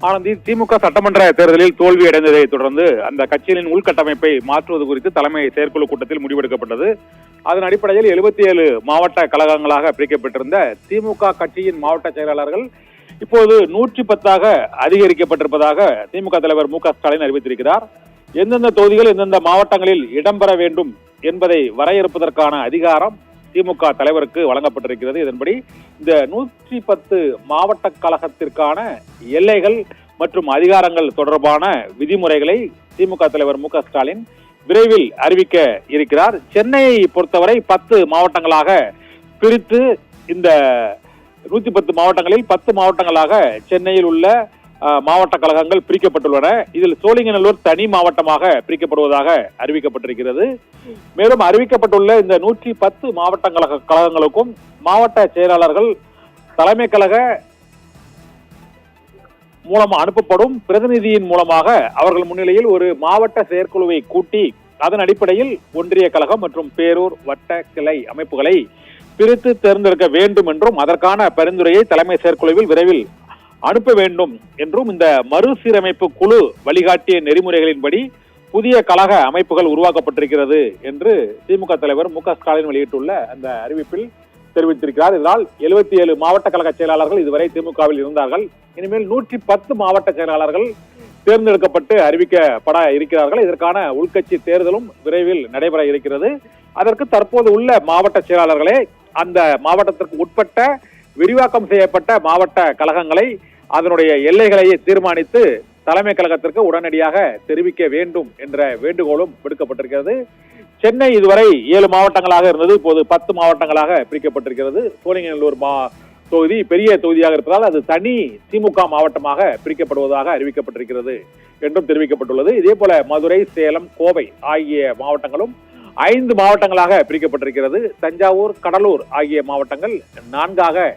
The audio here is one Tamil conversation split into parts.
ஆனால் திமுக சட்டமன்ற தேர்தலில் தோல்வி அடைந்ததை தொடர்ந்து அந்த கட்சியின் உள்கட்டமைப்பை மாற்றுவது குறித்து தலைமை செயற்குழு கூட்டத்தில் முடிவெடுக்கப்பட்டது. அதன் அடிப்படையில் 77 மாவட்ட கழகங்களாக பிரிக்கப்பட்டிருந்த திமுக கட்சியின் மாவட்ட செயலாளர்கள் இப்போது 110 அதிகரிக்கப்பட்டிருப்பதாக திமுக தலைவர் மு.க.ஸ்டாலின் அறிவித்திருக்கிறார். எந்தெந்த தொகுதிகள் எந்தெந்த மாவட்டங்களில் இடம்பெற வேண்டும் என்பதை வரையறுப்பதற்கான அதிகாரம் திமுக தலைவருக்கு வழங்கப்பட்டிருக்கிறது. இதன்படி இந்த 110 மாவட்ட கழகத்திற்கான எல்லைகள் மற்றும் அதிகாரங்கள் தொடர்பான விதிமுறைகளை திமுக தலைவர் மு.க.ஸ்டாலின் விரைவில் அறிவிக்க இருக்கிறார். சென்னையை பொறுத்தவரை 10 மாவட்டங்களாக பிரித்து இந்த 110 மாவட்டங்களில் 10 மாவட்டங்களாக சென்னையில் உள்ள மாவட்ட கழகங்கள் பிரிக்கப்பட்டுள்ளன. இதில் சோழிங்கநல்லூர் தனி மாவட்டமாக பிரிக்கப்படுவதாக அறிவிக்கப்பட்டிருக்கிறது. மேலும் அறிவிக்கப்பட்டுள்ள இந்த 110 மாவட்ட கழகங்களுக்கும் மாவட்ட செயலாளர்கள் தலைமை கழக மூலம் அனுப்பப்படும் பிரதிநிதியின் மூலமாக அவர்கள் முன்னிலையில் ஒரு மாவட்ட செயற்குழுவை கூட்டி அதன் அடிப்படையில் ஒன்றிய கழகம் மற்றும் பேரூர் வட்ட கிளை அமைப்புகளை பிரித்து தேர்ந்தெடுக்க வேண்டும் என்றும் அதற்கான பரிந்துரையை தலைமை செயற்குழுவில் விரைவில் அனுப்ப வேண்டும் என்றும் இந்த மறுசீரமைப்பு குழு வழிகாட்டிய நெறிமுறைகளின்படி புதிய கழக அமைப்புகள் உருவாக்கப்பட்டிருக்கிறது என்று திமுக தலைவர் மு.க.ஸ்டாலின் வெளியிட்டுள்ள அந்த அறிவிப்பில் தெரிவித்திருக்கிறார். இதனால் 77 மாவட்ட கழக செயலாளர்கள் இதுவரை திமுகவில் இருந்தார்கள். இனிமேல் 110 மாவட்ட செயலாளர்கள் தேர்ந்தெடுக்கப்பட்டு அறிவிக்கப்பட இருக்கிறார்கள். இதற்கான உள்கட்சி தேர்தலும் விரைவில் நடைபெற இருக்கிறது. அதற்கு தற்போது உள்ள மாவட்ட செயலாளர்களே அந்த மாவட்டத்திற்கு உட்பட்ட விரிவாக்கம் செய்யப்பட்ட மாவட்ட கழகங்களை அதனுடைய எல்லைகளை தீர்மானித்து தலைமை கழகத்திற்கு உடனடியாக தெரிவிக்க வேண்டும் என்ற வேண்டுகோளும் விடுக்கப்பட்டிருக்கிறது. சென்னை இதுவரை 7 மாவட்டங்களாக இருந்தது, இப்போது 10 மாவட்டங்களாக பிரிக்கப்பட்டிருக்கிறது. சோழிங்கநல்லூர் தொகுதி பெரிய தொகுதியாக இருப்பதால் அது தனி திமுக மாவட்டமாக பிரிக்கப்படுவதாக அறிவிக்கப்பட்டிருக்கிறது என்றும் தெரிவிக்கப்பட்டுள்ளது. இதே போல மதுரை, சேலம், கோவை ஆகிய மாவட்டங்களும் 5 மாவட்டங்களாக பிரிக்கப்பட்டிருக்கிறது. தஞ்சாவூர், கடலூர் ஆகிய மாவட்டங்கள் 4ஆக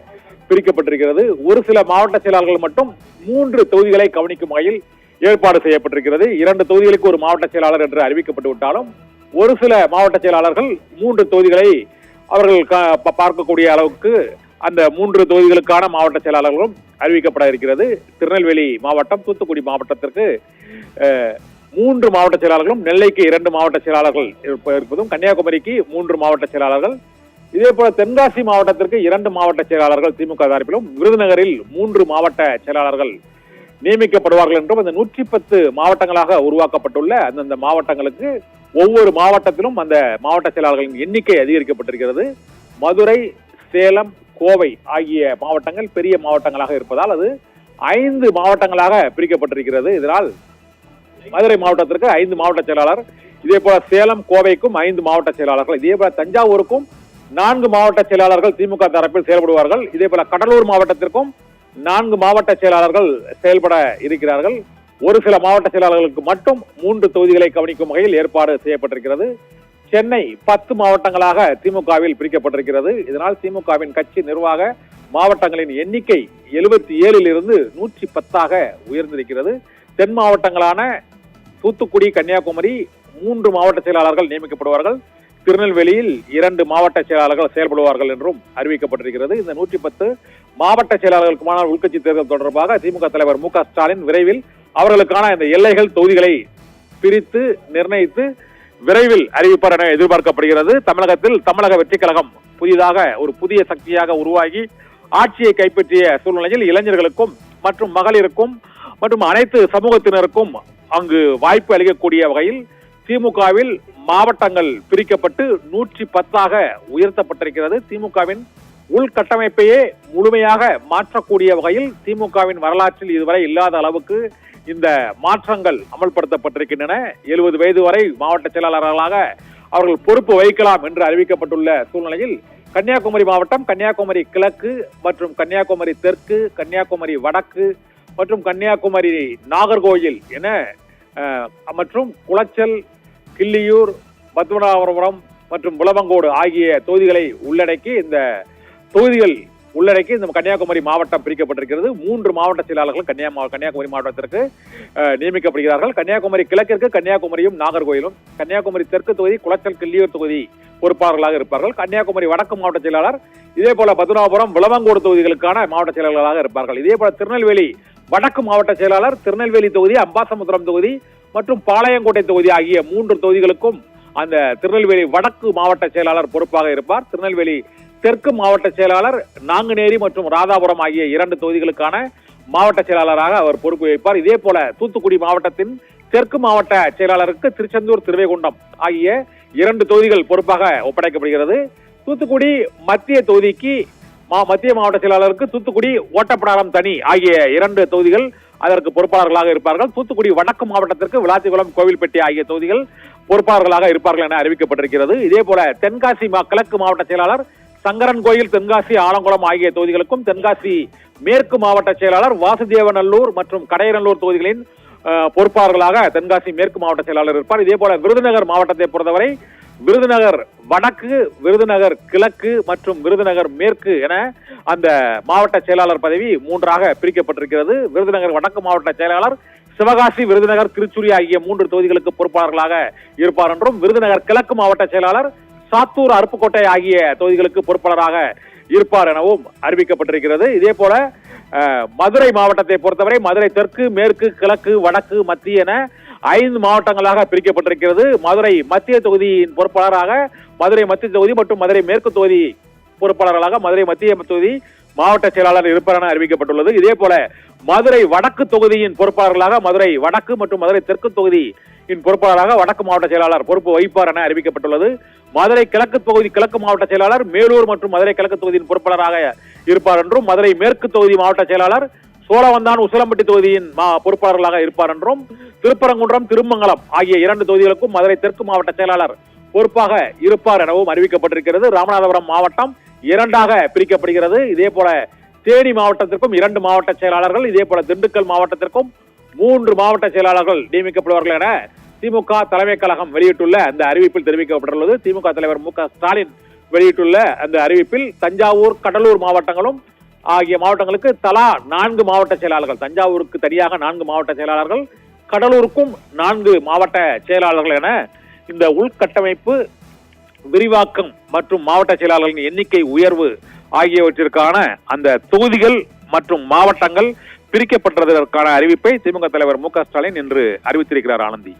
பிரிக்கப்பட்டிருக்கிறது. ஒரு சில மாவட்ட செயலாளர்கள் மட்டும் 3 தொகுதிகளை கவனிக்கும் வகையில் ஏற்பாடு செய்யப்பட்டிருக்கிறது. 2 தொகுதிகளுக்கு ஒரு மாவட்ட செயலாளர் என்று அறிவிக்கப்பட்டு விட்டாலும் ஒரு சில மாவட்ட செயலாளர்கள் 3 தொகுதிகளை அவர்கள் பார்க்கக்கூடிய அளவுக்கு அந்த 3 தொகுதிகளுக்கான மாவட்ட செயலாளர்களும் அறிவிக்கப்பட இருக்கிறது. திருநெல்வேலி மாவட்டம், தூத்துக்குடி மாவட்டத்திற்கு 3 மாவட்ட செயலாளர்களும், நெல்லைக்கு 2 மாவட்ட செயலாளர்கள் இருப்பதும், கன்னியாகுமரிக்கு 3 மாவட்ட செயலாளர்கள், இதே போல தென்காசி மாவட்டத்திற்கு 2 மாவட்ட செயலாளர்கள் திமுக தரப்பிலும், விருதுநகரில் 3 மாவட்ட செயலாளர்கள் நியமிக்கப்படுவார்கள் என்றும் அந்த 110 மாவட்டங்களாக உருவாக்கப்பட்டுள்ள அந்தந்த மாவட்டங்களுக்கு ஒவ்வொரு மாவட்டத்திலும் அந்த மாவட்ட செயலாளர்களின் எண்ணிக்கை அதிகரிக்கப்பட்டிருக்கிறது. மதுரை, சேலம், கோவை ஆகிய மாவட்டங்கள் பெரிய மாவட்டங்களாக இருப்பதால் அது 5 மாவட்டங்களாக பிரிக்கப்பட்டிருக்கிறது. இதனால் மதுரை மாவட்டத்திற்கு 5 மாவட்ட செயலாளர், இதே போல சேலம், கோவைக்கும் 5 மாவட்ட செயலாளர்கள், இதே போல தஞ்சாவூருக்கும் 4 மாவட்ட செயலாளர்கள் திமுக தரப்பில் செயல்படுவார்கள். இதே போல கடலூர் மாவட்டத்திற்கும் 4 மாவட்ட செயலாளர்கள் செயல்பட இருக்கிறார்கள். ஒரு சில மாவட்ட செயலாளர்களுக்கு மட்டும் 3 தொகுதிகளை கவனிக்கும் வகையில் ஏற்பாடு செய்யப்பட்டிருக்கிறது. சென்னை 10 மாவட்டங்களாக திமுகவில் பிரிக்கப்பட்டிருக்கிறது. இதனால் திமுகவின் கட்சி நிர்வாக மாவட்டங்களின் எண்ணிக்கை 77 110 உயர்ந்திருக்கிறது. தென் மாவட்டங்களான தூத்துக்குடி, கன்னியாகுமரி 3 மாவட்ட செயலாளர்கள் நியமிக்கப்படுவார்கள். திருநெல்வேலியில் 2 மாவட்ட செயலாளர்கள் செயல்படுவார்கள் என்றும் அறிவிக்கப்பட்டிருக்கிறது. இந்த 110 மாவட்ட செயலாளர்களுக்குமான உள்கட்சி தேர்தல் தொடர்பாக திமுக தலைவர் மு.க.ஸ்டாலின் விரைவில் அவர்களுக்கான இந்த எல்லைகள், தொகுதிகளை பிரித்து நிர்ணயித்து விரைவில் அறிவிப்பார் என எதிர்பார்க்கப்படுகிறது. தமிழகத்தில் தமிழக வெற்றிக் கழகம் புதிதாக ஒரு புதிய சக்தியாக உருவாகி ஆட்சியை கைப்பற்றிய சூழ்நிலையில் இளைஞர்களுக்கும் மற்றும் மகளிருக்கும் மற்றும் அனைத்து சமூகத்தினருக்கும் அங்கு வாய்ப்பு அளிக்கக்கூடிய வகையில் திமுகவில் மாவட்டங்கள் பிரிக்கப்பட்டு 110 உயர்த்தப்பட்டிருக்கிறது. திமுகவின் உள்கட்டமைப்பையே முழுமையாக மாற்றக்கூடிய வகையில் திமுகவின் வரலாற்றில் இதுவரை இல்லாத அளவுக்கு இந்த மாற்றங்கள் அமல்படுத்தப்பட்டிருக்கின்றன. 70 வயது வரை மாவட்ட செயலாளர்களாக அவர்கள் பொறுப்பு வகிக்கலாம் என்று அறிவிக்கப்பட்டுள்ள சூழ்நிலையில் கன்னியாகுமரி மாவட்டம், கன்னியாகுமரி கிழக்கு மற்றும் கன்னியாகுமரி தெற்கு, கன்னியாகுமரி வடக்கு மற்றும் கன்னியாகுமரி நாகர்கோயில் என மற்றும் குளச்சல், கிள்ளியூர், பத்மநாபபுரம் மற்றும் விளவங்கோடு ஆகிய தொகுதிகளை உள்ளடக்கி இந்த தொகுதிகள் உள்ளடக்கி இந்த கன்னியாகுமரி மாவட்டம் பிரிக்கப்பட்டிருக்கிறது. 3 மாவட்ட செயலாளர்கள் கன்னியாகுமரி மாவட்டத்திற்கு நியமிக்கப்படுகிறார்கள். கன்னியாகுமரி கிழக்கிற்கு கன்னியாகுமரியும் நாகர்கோயிலும், கன்னியாகுமரி தெற்கு தொகுதி குளச்சல், கிள்ளியூர் தொகுதி பொறுப்பாளர்களாக இருப்பார்கள். கன்னியாகுமரி வடக்கு மாவட்ட செயலாளர், இதே போல பத்மநாபபுரம், விளவங்கோடு தொகுதிகளுக்கான மாவட்ட செயலாளர்களாக இருப்பார்கள். இதே போல திருநெல்வேலி வடக்கு மாவட்ட செயலாளர் திருநெல்வேலி தொகுதி, அம்பாசமுத்திரம் தொகுதி மற்றும் பாளையங்கோட்டை தொகுதி ஆகிய 3 தொகுதிகளுக்கும் அந்த திருநெல்வேலி வடக்கு மாவட்ட செயலாளர் பொறுப்பாக இருப்பார். திருநெல்வேலி தெற்கு மாவட்ட செயலாளர் நாங்குநேரி மற்றும் ராதாபுரம் ஆகிய 2 தொகுதிகளுக்கான மாவட்ட செயலாளராக அவர் பொறுப்பு வைப்பார். இதே போல தூத்துக்குடி மாவட்டத்தின் தெற்கு மாவட்ட செயலாளருக்கு திருச்செந்தூர், திருவைகுண்டம் ஆகிய 2 தொகுதிகள் பொறுப்பாக ஒப்படைக்கப்படுகிறது. தூத்துக்குடி மத்திய தொகுதிக்கு மத்திய மாவட்ட செயலாளருக்கு தூத்துக்குடி, ஓட்டப்பிடாரம் தனி ஆகிய 2 தொகுதிகள் அதற்கு பொறுப்பாளர்களாக இருப்பார்கள். தூத்துக்குடி வடக்கு மாவட்டத்திற்கு விளாத்திக்குளம், கோவில்பட்டி ஆகிய தொகுதிகள் பொறுப்பாளர்களாக இருப்பார்கள் என அறிவிக்கப்பட்டிருக்கிறது. இதே போல தென்காசி கிழக்கு மாவட்ட செயலாளர் சங்கரன் கோயில், தென்காசி, ஆலங்குளம் ஆகிய தொகுதிகளுக்கும், தென்காசி மேற்கு மாவட்ட செயலாளர் வாசுதேவநல்லூர் மற்றும் கடையநல்லூர் தொகுதிகளின் பொறுப்பாளர்களாக தென்காசி மேற்கு மாவட்ட செயலாளர் இருப்பார். இதே போல விருதுநகர் மாவட்டத்தை பொறுத்தவரை விருதுநகர் வடக்கு, விருதுநகர் கிழக்கு மற்றும் விருதுநகர் மேற்கு என அந்த மாவட்ட செயலாளர் பதவி 3ஆக பிரிக்கப்பட்டிருக்கிறது. விருதுநகர் வடக்கு மாவட்ட செயலாளர் சிவகாசி, விருதுநகர், திருச்சுழி ஆகிய 3 தொகுதிகளுக்கு பொறுப்பாளர்களாக இருப்பார் என்றும், விருதுநகர் கிழக்கு மாவட்ட செயலாளர் சாத்தூர், அருப்புக்கோட்டை ஆகிய தொகுதிகளுக்கு பொறுப்பாளராக இருப்பார் எனவும் அறிவிக்கப்பட்டிருக்கிறது. இதே போல மதுரை மாவட்டத்தை பொறுத்தவரை மதுரை தெற்கு, மேற்கு, கிழக்கு, வடக்கு, மத்திய என 5 மாவட்டங்களாக பிரிக்கப்பட்டிருக்கிறது. மதுரை மத்திய தொகுதியின் பொறுப்பாளராக மதுரை மத்திய தொகுதி மற்றும் மதுரை மேற்கு தொகுதி பொறுப்பாளர்களாக மதுரை மத்திய தொகுதி மாவட்ட செயலாளர் இருப்பார் என அறிவிக்கப்பட்டுள்ளது. இதே போல மதுரை வடக்கு தொகுதியின் பொறுப்பாளர்களாக மதுரை வடக்கு மற்றும் மதுரை தெற்கு தொகுதியின் பொறுப்பாளராக வடக்கு மாவட்ட செயலாளர் பொறுப்பு வகிப்பார் என அறிவிக்கப்பட்டுள்ளது. மதுரை கிழக்கு தொகுதி கிழக்கு மாவட்ட செயலாளர் மேலூர் மற்றும் மதுரை கிழக்கு தொகுதியின் பொறுப்பாளராக இருப்பார் என்றும், மதுரை மேற்கு தொகுதி மாவட்ட செயலாளர் சோழவந்தான், உசிலம்பட்டி தொகுதியின் பொறுப்பாளர்களாக இருப்பார் என்றும், திருப்பரங்குன்றம், திருமங்கலம் ஆகிய 2 தொகுதிகளுக்கும் மதுரை தெற்கு மாவட்ட செயலாளர் பொறுப்பாக இருப்பார் எனவும் அறிவிக்கப்பட்டிருக்கிறது. ராமநாதபுரம் மாவட்டம் 2ஆக பிரிக்கப்படுகிறது. இதே போல தேனி மாவட்டத்திற்கும் 2 மாவட்ட செயலாளர்கள், இதே போல திண்டுக்கல் மாவட்டத்திற்கும் 3 மாவட்ட செயலாளர்கள் நியமிக்கப்படுவார்கள் என திமுக தலைமை கழகம் வெளியிட்டுள்ள அந்த அறிவிப்பில் தெரிவிக்கப்பட்டுள்ளது. திமுக தலைவர் மு க ஸ்டாலின் வெளியிட்டுள்ள அந்த அறிவிப்பில் தஞ்சாவூர், கடலூர் மாவட்டங்களும் ஆகிய மாவட்டங்களுக்கு தலா 4 மாவட்ட செயலாளர்கள், தஞ்சாவூருக்கு தனியாக 4 மாவட்ட செயலாளர்கள், கடலூருக்கும் 4 மாவட்ட செயலாளர்கள் என இந்த உள்கட்டமைப்பு விரிவாக்கம் மற்றும் மாவட்ட செயலாளர்களின் எண்ணிக்கை உயர்வு ஆகியவற்றிற்கான அந்த தொகுதிகள் மற்றும் மாவட்டங்கள் பிரிக்கப்பட்டதற்கான அறிவிப்பை திமுக தலைவர் மு க ஸ்டாலின் இன்று அறிவித்திருக்கிறார். ஆனந்தி.